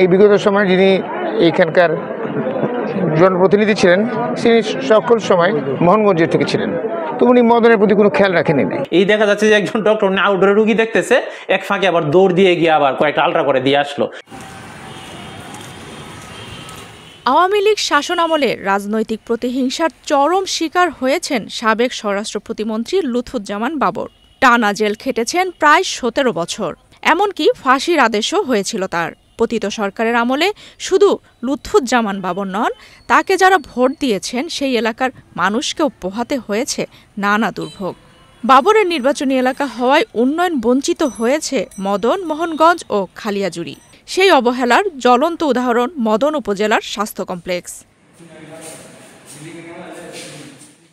এই বিগত সময়ে যিনি এইখানকার জনপ্রতিনিধি ছিলেন তিনি সকল সময় মোহনগঞ্জের থেকে ছিলেন, তো উনি মদনের প্রতি কোনো খেয়াল রাখেনি নাই। এই দেখা যাচ্ছে যে একজন ডক্টর আউটডোরে রুগী দেখতেছে, এক ফাঁকে আবার দৌড় দিয়ে গিয়ে আবার কয়েকটা আলট্রা করে দিয়ে আসলো। আওয়ামী লীগ শাসনামলে রাজনৈতিক প্রতিহিংসার চরম শিকার হয়েছেন সাবেক স্বরাষ্ট্র প্রতিমন্ত্রী লুৎফুজ্জামান বাবর। টানা জেল খেটেছেন প্রায় 17 বছর, এমনকি ফাঁসির আদেশও হয়েছিল তার। পতিত সরকারের আমলে শুধু লুৎফুজ্জামান বাবর নন, তাকে যারা ভোট দিয়েছেন সেই এলাকার মানুষকেও পোহাতে হয়েছে নানা দুর্ভোগ। বাবরের নির্বাচনী এলাকা হওয়ায় উন্নয়ন বঞ্চিত হয়েছে মদন, মোহনগঞ্জ ও খালিয়াজুড়ি। সেই অবহেলার জ্বলন্ত উদাহরণ মদন উপজেলার স্বাস্থ্য কমপ্লেক্স।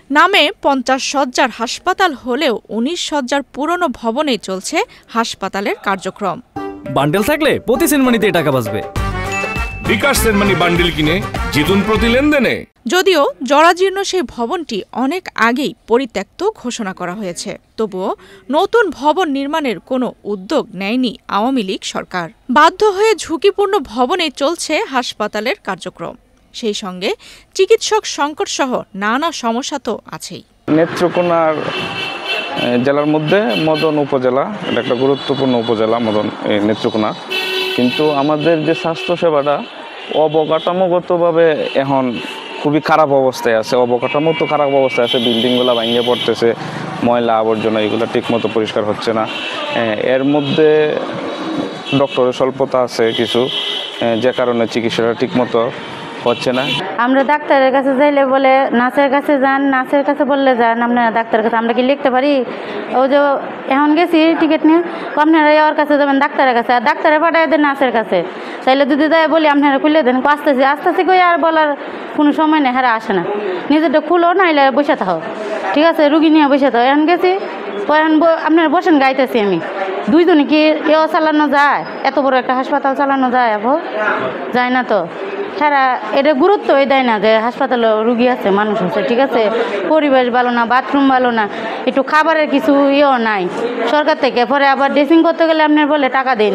নামে 50 শয্যার হাসপাতাল হলেও 19 শয্যার পুরনো ভবনেই চলছে হাসপাতালের কার্যক্রম। বান্ডেল থাকলে প্রতি সেনমানিতে টাকা বাঁচবে। বিকাশ সেনমানি বান্ডেল কিনে জিতুন প্রতি লেনদেনে। যদিও জরাজীর্ণ সেই ভবনটি অনেক আগেই পরিত্যক্ত ঘোষণা করা হয়েছে, তবুও নতুন ভবন নির্মাণের কোনো উদ্যোগ নেয়নি আওয়ামী লীগ সরকার। বাধ্য হয়ে ঝুঁকিপূর্ণ ভবনে চলছে হাসপাতালের কার্যক্রম। সেই সঙ্গে চিকিৎসক সংকট সহ নানা সমস্যা তো আছেই। নেত্রকোনার জেলার মধ্যে মদন উপজেলা, এটা একটা গুরুত্বপূর্ণ উপজেলা মদন নেত্রকোনা, কিন্তু আমাদের যে স্বাস্থ্য সেবাটা অবকাঠামোগতভাবে এখন খুবই খারাপ অবস্থায় আছে। অবকাঠামো তো খারাপ অবস্থায় আছে, বিল্ডিংগুলো ভেঙে পড়তেছে, ময়লা আবর্জনা এগুলো ঠিকমতো পরিষ্কার হচ্ছে না। এর মধ্যে ডক্টরের স্বল্পতা আছে কিছু, যে কারণে চিকিৎসাটা ঠিকমতো হচ্ছে না। আমরা ডাক্তারের কাছে যাইলে বলে নার্সের কাছে যান, নার্সের কাছে বললে যান আপনারা ডাক্তারের কাছে। আমরা কি লিখতে পারি? ও যে এখন গেছি টিকিট নিয়ে, আপনারা ওর কাছে যাবেন ডাক্তারের কাছে, আর ডাক্তারে পাঠাই দেন নার্সের কাছে। তাইলে যদি যাই বলি আপনারা খুলে দেন, আসতেছি আসতেছি কই আর বলার কোনো সময় নেই, হারা আসে না। নিজেরটা খুলো, নাইলে বসে থাকো, ঠিক আছে, রুগী নিয়ে বসে থাকো। এখন গেছি এখন আপনারা বসেন, গাইতেছি আমি। দুইজনে কি এও চালানো যায়? এত বড় একটা হাসপাতাল চালানো যায়? যায় না তো। সারা এটা গুরুত্বই দেয় না যে হাসপাতালে রুগী আছে, মানুষ আছে, ঠিক আছে, পরিবেশ ভালো না, বাথরুম ভালো না, একটু খাবারের কিছু ইয়েও নাই সরকার থেকে। পরে আবার ড্রেসিং করতে গেলে আপনার বলে টাকা দিন,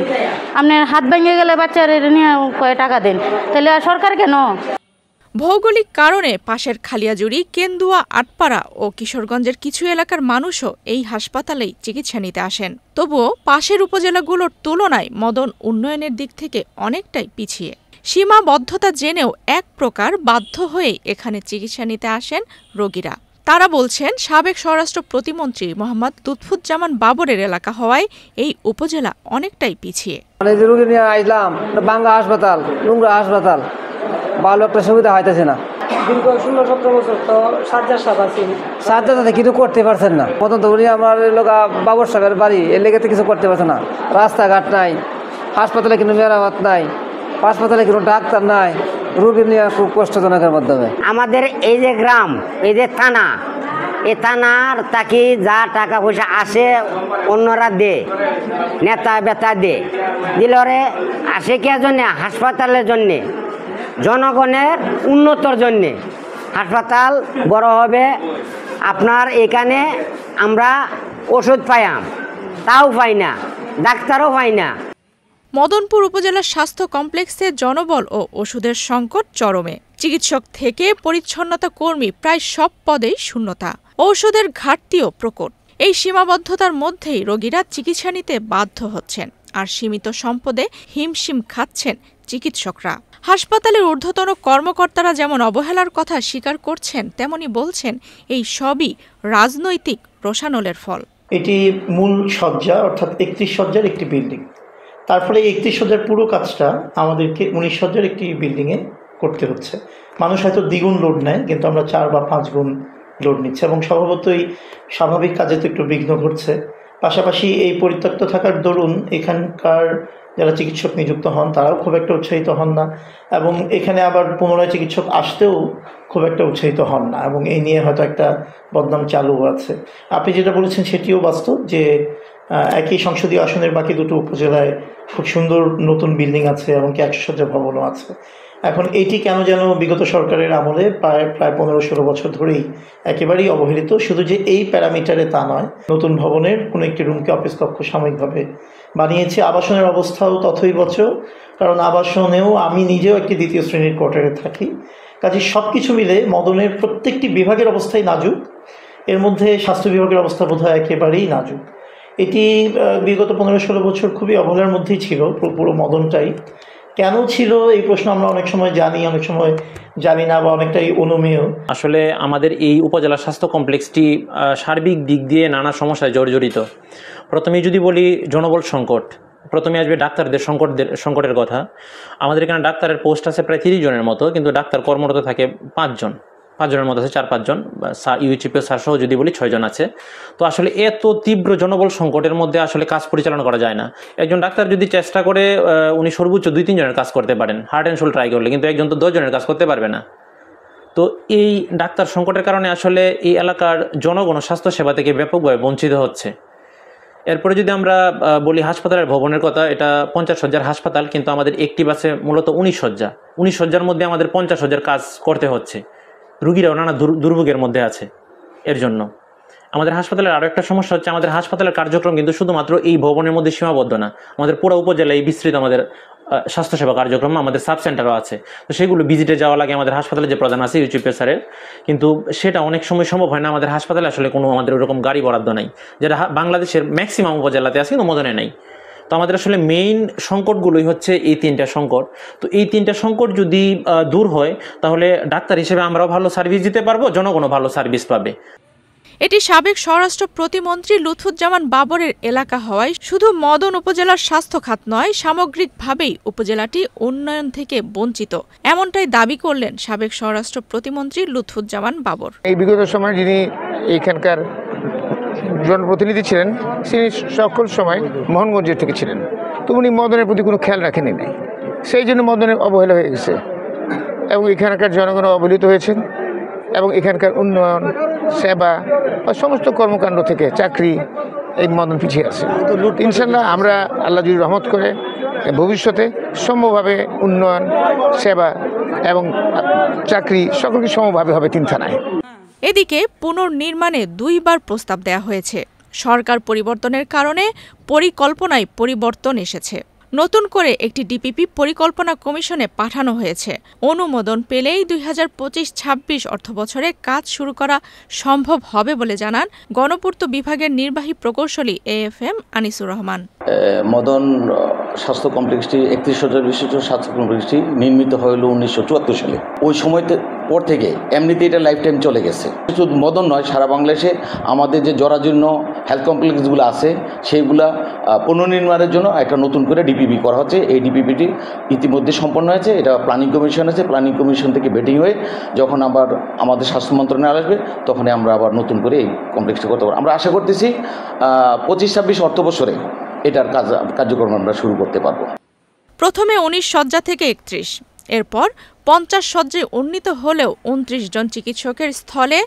আপনার হাত ভেঙে গেলে বাচ্চার নিয়ে কয়ে টাকা দিন, তাহলে আর সরকার কেন? ভৌগোলিক কারণে পাশের খালিয়াজুড়ি, কেন্দুয়া, আটপাড়া ও কিশোরগঞ্জের কিছু এলাকার মানুষও এই হাসপাতালেই চিকিৎসা নিতে আসেন। তবুও পাশের উপজেলাগুলোর তুলনায় মদন উন্নয়নের দিক থেকে অনেকটাই পিছিয়ে। সীমাবদ্ধতা জেনেও এক প্রকার বাধ্য হয়ে এখানে চিকিৎসা নিতে আসেন রোগীরা। তারা বলছেন সাবেক স্বরাষ্ট্র প্রতিমন্ত্রী মোহাম্মদ লুৎফুজ্জামান বাবরের এলাকা হওয়ায় এই উপজেলা অনেকটাই পিছিয়ে। রোগী নিয়ে আসলাম বাঙ্গা হাসপাতাল, নোংরা হাসপাতাল, ভালো একটা সুবিধা হইতেছে না। দীর্ঘ 16-17 বছর তো সাজ্জাদ কিছু করতে পারছেন না। প্রথম তো উনি আমার লোক বাবর সাহেবের বাড়ি, এর লেগে কিছু করতে পারছে না। রাস্তাঘাট নাই, হাসপাতালে কিন্তু মেরামত নাই, হাসপাতালে কোনো ডাক্তার নাই, রোগী নিয়ে খুব কষ্টজনকের মাধ্যমে। আমাদের এই যে গ্রাম, এই যে থানা, এই থানার তাকে যা টাকা পয়সা আসে অন্যরা দে, নেতা বেতা দিলরে আসে কে জন্যে? হাসপাতালের জন্যে, জনগণের উন্নতর জন্যে। হাসপাতাল বড় হবে, আপনার এখানে আমরা ওষুধ পাইয়াম, তাও পাই না, ডাক্তারও পাই না। মদনপুর উপজেলার স্বাস্থ্য কমপ্লেক্সে জনবল ও ওষুধের সংকট চরমে। চিকিৎসক থেকে পরিচ্ছন্নতা কর্মী প্রায় সব পদেই শূন্যতা, ঔষধের ঘাটতিও প্রকট। এই সীমাবদ্ধতার মধ্যেই রোগীরা চিকিৎসা নিতে বাধ্য হচ্ছেন, আর সীমিত সম্পদে হিমশিম খাচ্ছেন চিকিৎসকরা। হাসপাতালের ঊর্ধ্বতন কর্মকর্তারা যেমন অবহেলার কথা স্বীকার করছেন, তেমনি বলছেন এই সবই রাজনৈতিক রোষানলের ফল। এটি মূল শয্যা, অর্থাৎ 31 শয্যার একটি বিল্ডিং। তারপরে 31 শয্যার পুরো কাজটা আমাদেরকে 19 শয্যার একটি বিল্ডিংয়ে করতে হচ্ছে। মানুষ হয়তো দ্বিগুণ লোড নেয়, কিন্তু আমরা 4 বা 5 গুণ লোড নিচ্ছে, এবং স্বভাবতই স্বাভাবিক কাজে তো একটু বিঘ্ন ঘটছে। পাশাপাশি এই পরিত্যক্ত থাকার দরুন এখানকার যারা চিকিৎসক নিযুক্ত হন তারাও খুব একটা উৎসাহিত হন না, এবং এখানে আবার পুনরায় চিকিৎসক আসতেও খুব একটা উৎসাহিত হন না, এবং এই নিয়ে হয়তো একটা বদনাম চালু আছে। আপনি যেটা বলেছেন সেটিও বাস্তব যে একই সংসদীয় আসনের বাকি দুটো উপজেলায় খুব সুন্দর নতুন বিল্ডিং আছে, এমনকি 100 শয্যা ভবনও আছে। এখন এটি কেন যেন বিগত সরকারের আমলে প্রায় 15-16 বছর ধরেই একেবারেই অবহেলিত। শুধু যে এই প্যারামিটারে তা নয়, নতুন ভবনের কোনো একটি রুমকে অফিস কক্ষ সাময়িকভাবে বানিয়েছি। আবাসনের অবস্থাও তথৈবচ, কারণ আবাসনেও আমি নিজেও একটি দ্বিতীয় শ্রেণীর কোয়ার্টারে থাকি। কাজে সব কিছু মিলে মদনের প্রত্যেকটি বিভাগের অবস্থাই নাজুক। এর মধ্যে স্বাস্থ্য বিভাগের অবস্থা বোধহয় একেবারেই নাজুক। এটি বিগত 15-16 বছর খুবই অবহেলার মধ্যেই ছিল, পুরো মদনটাই। কেন ছিল এই প্রশ্ন আমরা অনেক সময় জানি, অনেক সময় জানি না, বা অনেকটাই অনুমেয়। আসলে আমাদের এই উপজেলা স্বাস্থ্য কমপ্লেক্সটি সার্বিক দিক দিয়ে নানা সমস্যায় জর্জরিত। প্রথমেই যদি বলি জনবল সংকট, প্রথমে আসবে ডাক্তারদের সংকটের কথা। আমাদের এখানে ডাক্তারের পোস্ট আছে প্রায় 30 জনের মতো, কিন্তু ডাক্তার কর্মরত থাকে 5 জনের মতো আছে, 4-5 জন, ইউচিপিও স্যার সহ যদি বলি 6 জন আছে। তো আসলে এত তীব্র জনবল সংকটের মধ্যে আসলে কাজ পরিচালনা করা যায় না। একজন ডাক্তার যদি চেষ্টা করে উনি সর্বোচ্চ 2-3 জনের কাজ করতে পারেন, হার্ট অ্যান্ড সোল ট্রাই করলে, কিন্তু একজন তো 10 জনের কাজ করতে পারবে না। তো এই ডাক্তার সংকটের কারণে আসলে এই এলাকার জনগণ স্বাস্থ্য সেবা থেকে ব্যাপকভাবে বঞ্চিত হচ্ছে। এরপরে যদি আমরা বলি হাসপাতালের ভবনের কথা, এটা 50 শয্যার হাসপাতাল, কিন্তু আমাদের একটি বাসে মূলত 19 শয্যা। 19 শয্যার মধ্যে আমাদের 50 শয্যার কাজ করতে হচ্ছে। রুগীরাও নানা দুর্ভোগের মধ্যে আছে। এর জন্য আমাদের হাসপাতালের আরও একটা সমস্যা হচ্ছে, আমাদের হাসপাতালের কার্যক্রম কিন্তু শুধুমাত্র এই ভবনের মধ্যে সীমাবদ্ধ না। আমাদের পুরো উপজেলায় বিস্তৃত আমাদের স্বাস্থ্যসেবা কার্যক্রম, আমাদের সাব সেন্টারও আছে। তো সেগুলো ভিজিটে যাওয়া লাগে আমাদের হাসপাতালে যে প্রধান আছে ইউচিপি স্যারের, কিন্তু সেটা অনেক সময় সম্ভব হয় না। আমাদের হাসপাতালে আসলে কোনো আমাদের ওরকম গাড়ি বরাদ্দ নাই, যেটা বাংলাদেশের ম্যাক্সিমাম উপজেলাতে আছে, কিন্তু মদনে নেই। তো আমাদের আসলে মেইন সংকটগুলোই হচ্ছে এই 3টা সংকট। তো এই 3টা সংকট যদি দূর হয়, তাহলে ডাক্তার হিসেবে আমরাও ভালো সার্ভিস দিতে পারবো, জনগণও ভালো সার্ভিস পাবে। এটি সাবেক স্বরাষ্ট্র প্রতিমন্ত্রী লুৎফুজ্জামান বাবরের এলাকা হওয়ায় শুধু মদন উপজেলার স্বাস্থ্য খাত নয়, সামগ্রিকভাবেই উপজেলাটি উন্নয়ন থেকে বঞ্চিত, এমনটাই দাবি করলেন সাবেক স্বরাষ্ট্র প্রতিমন্ত্রী লুৎফুজ্জামান বাবর। এই বিগত সময় যিনি এইখানকার জনপ্রতিনিধি ছিলেন, তিনি সকল সময় মোহনগঞ্জের থেকে ছিলেন, তো উনি মদনের প্রতি কোনো খেয়াল রাখেনি নাই। সেই জন্য মদনের অবহেলা হয়ে গেছে, এবং এখানকার জনগণ অবহেলিত হয়েছেন, এবং এখানকার উন্নয়ন, সেবা বা সমস্ত কর্মকাণ্ড থেকে চাকরি এই মদন পিছিয়ে আছে। ইনশাল্লাহ আমরা আল্লাহ যদি রহমত করে ভবিষ্যতে সম্ভবভাবে উন্নয়ন, সেবা এবং চাকরি সকলকে সমভাবে হবে 3 থানায়। এদিকে পুনর্নির্মাণে 2বার প্রস্তাব দেয়া হয়েছে। সরকার পরিবর্তনের কারণে পরিকল্পনায় পরিবর্তন এসেছে। নতুন করে একটি ডিপিপি পরিকল্পনা কমিশনে পাঠানো হয়েছে। অনুমোদন পেলেই 2025-26 অর্থবছরে কাজ শুরু করা সম্ভব হবে বলে জানান গণপূর্ত বিভাগের নির্বাহী প্রকৌশলী AFM আনিসুর রহমান। মদন স্বাস্থ্য কমপ্লেক্সটি 31 শয্যা বিশিষ্ট স্বাস্থ্য কমপ্লেক্সটি নির্মিত হইল 1974 সালে। ওই সময় পর থেকে এমনিতে এটা লাইফ টাইম চলে গেছে। শুধু মদন নয়, সারা বাংলাদেশে আমাদের যে জরাজীর্ণ হেলথ কমপ্লেক্সগুলো আছে সেইগুলা পুনর্নির্মাণের জন্য একটা নতুন করে ডিপিপি করা হচ্ছে। এই ডিপিপিটি ইতিমধ্যে সম্পন্ন হয়েছে। এটা প্ল্যানিং কমিশন আছে, প্ল্যানিং কমিশন থেকে ভেটিং হয়ে যখন আবার আমাদের স্বাস্থ্য মন্ত্রণালয়ে আসবে, তখনই আমরা আবার নতুন করে এই কমপ্লেক্সটা করতে পারবো। আমরা আশা করতেছি 25-26 অর্থবছরে এটার কার্যক্রম আমরা শুরু করতে পারবো। প্রথমে 19 শয্যা থেকে 31, এরপর 50 শয্যায় উন্নীত হলেও 29 জন চিকিৎসকের স্থলে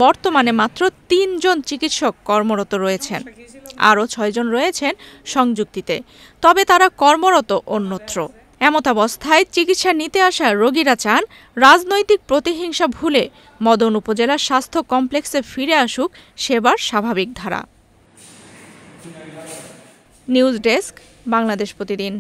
বর্তমানে মাত্র 3 জন চিকিৎসক কর্মরত রয়েছেন। আরও 6 জন রয়েছেন সংযুক্তিতে, তবে তারা কর্মরত অন্যত্র। এমতাবস্থায় চিকিৎসা নিতে আসা রোগীরা চান রাজনৈতিক প্রতিহিংসা ভুলে মদন উপজেলার স্বাস্থ্য কমপ্লেক্সে ফিরে আসুক সেবার স্বাভাবিক ধারা। নিউজ ডেস্ক, বাংলাদেশ প্রতিদিন।